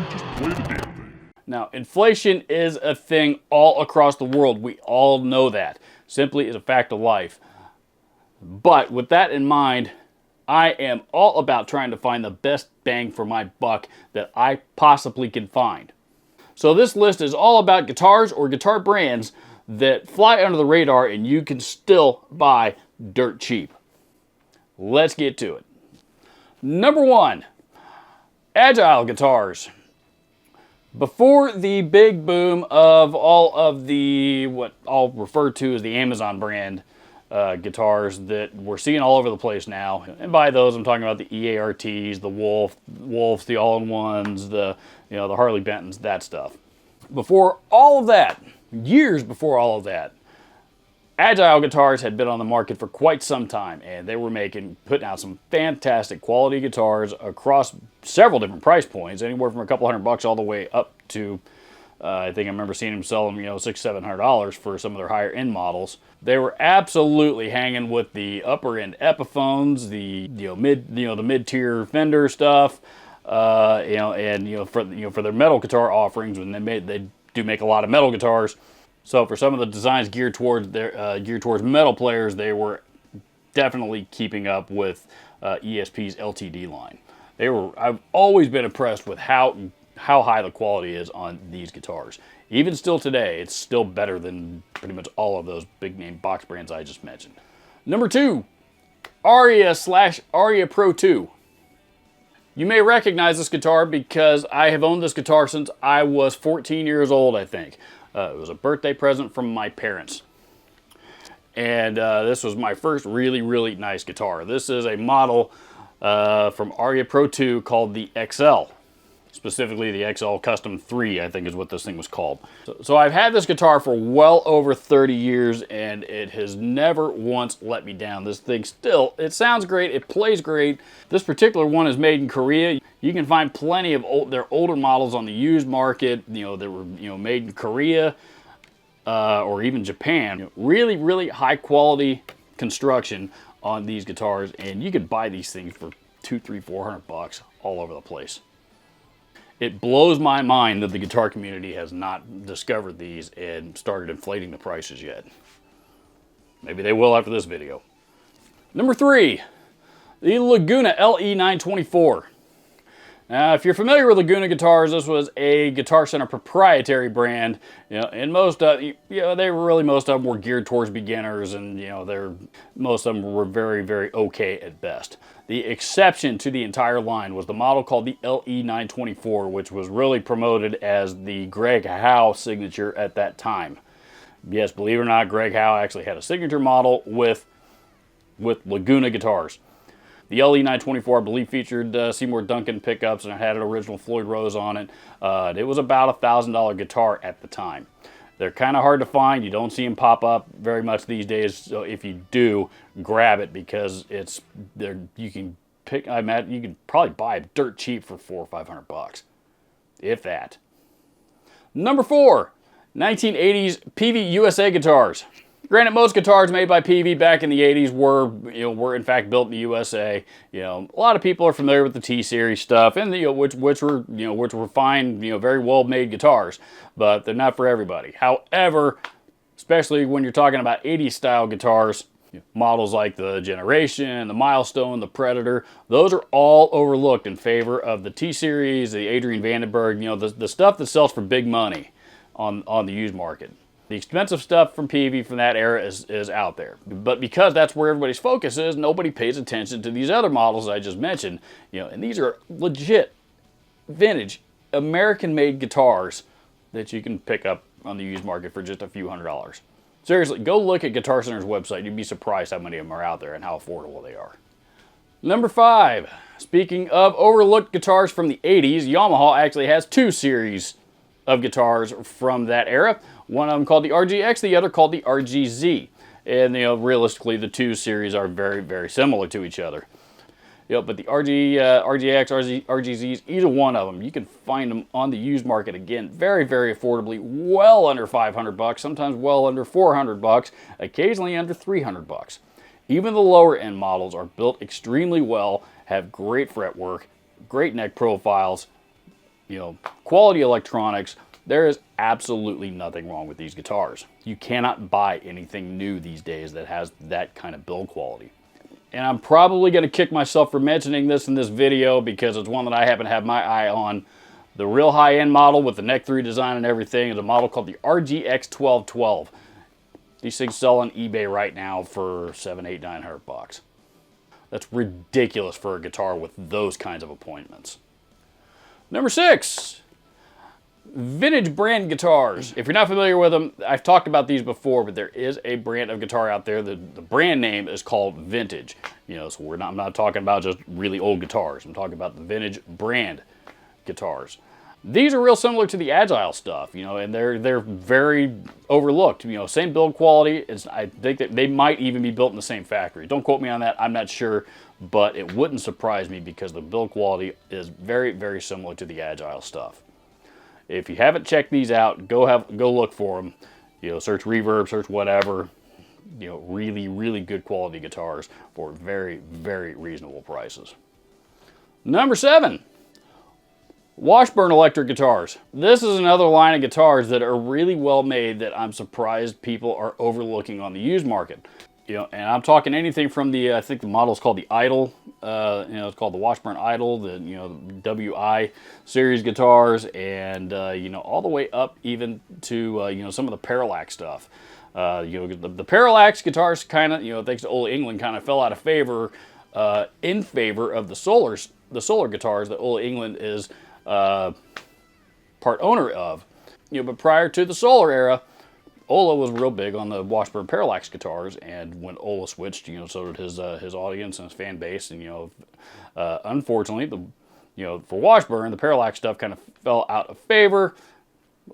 just play the damn thing. Now, inflation is a thing all across the world. We all know that. Simply is a fact of life. But with that in mind, I am all about trying to find the best bang for my buck that I possibly can find. So this list is all about guitars or guitar brands that fly under the radar and you can still buy dirt cheap. Let's get to it. Number 1, Agile Guitars. Before the big boom of all of the, what I'll refer to as the Amazon brand guitars that we're seeing all over the place now, and by those I'm talking about the EARTs, the Wolves, the All-in-Ones, the Harley Bentons, that stuff. Before all of that, years before all of that, Agile Guitars had been on the market for quite some time, and they were putting out some fantastic quality guitars across several different price points, anywhere from a couple $100 all the way up to, I think I remember seeing them sell them, $600-700 for some of their higher end models. They were absolutely hanging with the upper end Epiphones, the mid-tier Fender stuff, for their metal guitar offerings. When they do make a lot of metal guitars. So for some of the designs geared towards metal players, they were definitely keeping up with ESP's LTD line. I've always been impressed with how high the quality is on these guitars. Even still today, it's still better than pretty much all of those big name box brands I just mentioned. Number 2, Arya Pro 2. You may recognize this guitar because I have owned this guitar since I was 14 years old, I think. It was a birthday present from my parents. And this was my first really, really nice guitar. This is a model from Arya Pro 2 called the XL. Specifically the XL Custom 3, I think is what this thing was called. So I've had this guitar for well over 30 years and it has never once let me down. This thing still, it sounds great, it plays great. This particular one is made in Korea. You can find plenty of their older models on the used market, that were made in Korea or even Japan. Really, really high quality construction on these guitars, and you could buy these things for $200-400 all over the place. It blows my mind that the guitar community has not discovered these and started inflating the prices yet. Maybe they will after this video. Number 3, the Laguna LE924. Now, if you're familiar with Laguna Guitars, this was a Guitar Center proprietary brand, and most of them were geared towards beginners, and most of them were very, very okay at best. The exception to the entire line was the model called the LE924, which was really promoted as the Greg Howe signature at that time. Yes, believe it or not, Greg Howe actually had a signature model with Laguna Guitars. The LE924, I believe, featured Seymour Duncan pickups, and it had an original Floyd Rose on it. It was about a $1,000 guitar at the time. They're kind of hard to find. You don't see them pop up very much these days. So if you do, grab it because you can probably buy it dirt cheap for $400 or $500, if that. Number 4, 1980s Pike USA Guitars. Granted, most guitars made by Peavey back in the 80s were in fact built in the USA. A lot of people are familiar with the T-Series stuff, and which were fine, very well-made guitars, but they're not for everybody. However, especially when you're talking about 80s style guitars, models like the Generation, the Milestone, the Predator, those are all overlooked in favor of the T-Series, the Adrian Vandenberg, the stuff that sells for big money on the used market. The expensive stuff from Peavey from that era is out there. But because that's where everybody's focus is, nobody pays attention to these other models I just mentioned. And these are legit, vintage, American-made guitars that you can pick up on the used market for just a few $100s. Seriously, go look at Guitar Center's website. You'd be surprised how many of them are out there and how affordable they are. Number 5, speaking of overlooked guitars from the 80s, Yamaha actually has 2 series of guitars from that era. One of them called the RGX, the other called the RGZ. And realistically, the 2 series are very, very similar to each other. But the RGX, RGZs, either one of them, you can find them on the used market again, very, very affordably, well under $500, sometimes well under $400, occasionally under $300. Even the lower end models are built extremely well, have great fretwork, great neck profiles, quality electronics, there is absolutely nothing wrong with these guitars. You cannot buy anything new these days that has that kind of build quality. And I'm probably going to kick myself for mentioning this in this video because it's one that I happen to have my eye on. The real high-end model with the neck-through design and everything is a model called the RGX 1212. These things sell on eBay right now for $700, $800, $900. That's ridiculous for a guitar with those kinds of appointments. Number 6, vintage brand guitars. If you're not familiar with them, I've talked about these before, but there is a brand of guitar out there. The brand name is called vintage. So I'm not talking about just really old guitars. I'm talking about the vintage brand guitars. These are real similar to the Agile stuff, and they're very overlooked. Same build quality. I think that they might even be built in the same factory. Don't quote me on that. I'm not sure, but it wouldn't surprise me because the build quality is very, very similar to the Agile stuff. If you haven't checked these out, go look for them. Search Reverb, search whatever. Really, really good quality guitars for very, very reasonable prices. Number 7. Washburn electric guitars. This is another line of guitars that are really well made that I'm surprised people are overlooking on the used market. And I'm talking anything from I think the model is called the Idol. It's called the Washburn Idol, the WI series guitars, and all the way up even to some of the Parallax stuff. The Parallax guitars kind of, thanks to Old England, kind of fell out of favor in favor of the solar guitars that Old England is part owner of. But prior to the solar era, Ola was real big on the Washburn Parallax guitars, and when Ola switched, so did his audience and his fan base, and unfortunately, for Washburn, the Parallax stuff kind of fell out of favor.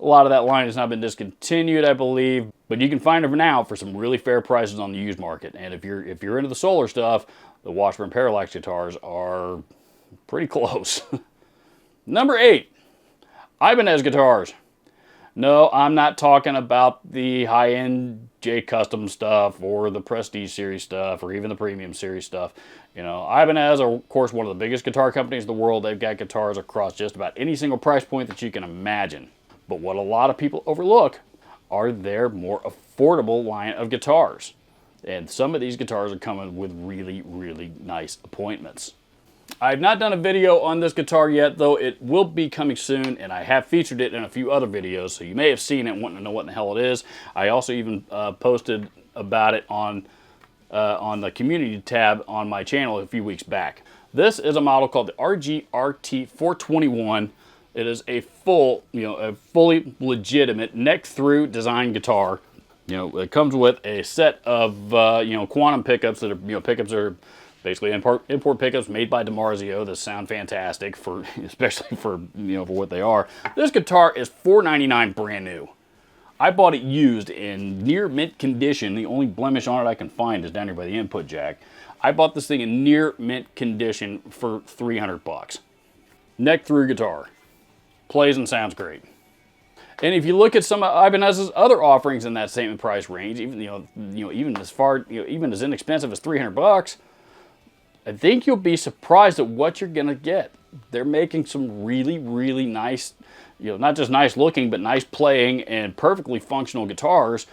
A lot of that line has now been discontinued, I believe, but you can find them now for some really fair prices on the used market. And if you're into the solar stuff, the Washburn Parallax guitars are pretty close. Number 8, Ibanez Guitars. No, I'm not talking about the high-end J Custom stuff or the Prestige series stuff or even the Premium series stuff. Ibanez are, of course, one of the biggest guitar companies in the world. They've got guitars across just about any single price point that you can imagine. But what a lot of people overlook are their more affordable line of guitars. And some of these guitars are coming with really, really nice appointments. I've not done a video on this guitar yet, though it will be coming soon, and I have featured it in a few other videos, so you may have seen it and want to know what in the hell it is. I also even posted about it on the community tab on my channel a few weeks back. This is a model called the RGRT 421. It is a fully legitimate neck-through design guitar. It comes with a set of quantum pickups that are pickups that are basically import pickups made by DiMarzio that sound fantastic especially for what they are. This guitar is $499 brand new. I bought it used in near mint condition. The only blemish on it I can find is down here by the input jack. I bought this thing in near mint condition for $300. Neck through guitar. Plays and sounds great. And if you look at some of Ibanez's other offerings in that same price range, even even as inexpensive as $300, I think you'll be surprised at what you're gonna get. They're making some really, really nice, not just nice looking, but nice playing and perfectly functional guitars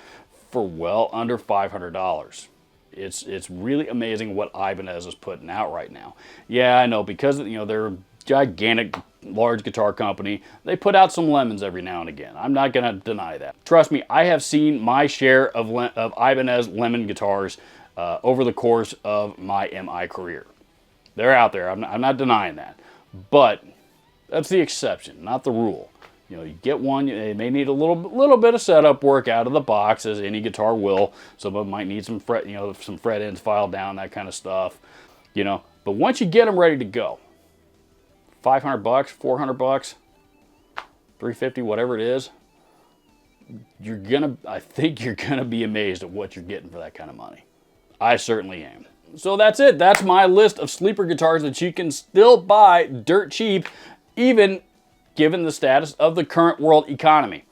for well under $500. It's really amazing what Ibanez is putting out right now. Yeah, I know, because they're a gigantic, large guitar company, they put out some lemons every now and again. I'm not gonna deny that. Trust me, I have seen my share of Ibanez lemon guitars over the course of my MI career. They're out there, I'm not denying that. But that's the exception, not the rule. You get one, it may need a little bit of setup work out of the box, as any guitar will. Some of them might need some fret, some fret ends filed down, that kind of stuff. But once you get them ready to go, $500, $400, $350, whatever it is, I think you're gonna be amazed at what you're getting for that kind of money. I certainly am. So that's it. That's my list of sleeper guitars that you can still buy dirt cheap, even given the status of the current world economy.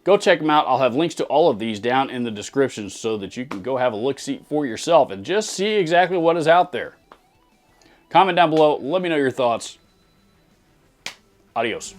Go check them out. I'll have links to all of these down in the description so that you can go have a look-see for yourself and just see exactly what is out there. Comment down below. Let me know your thoughts. Adios.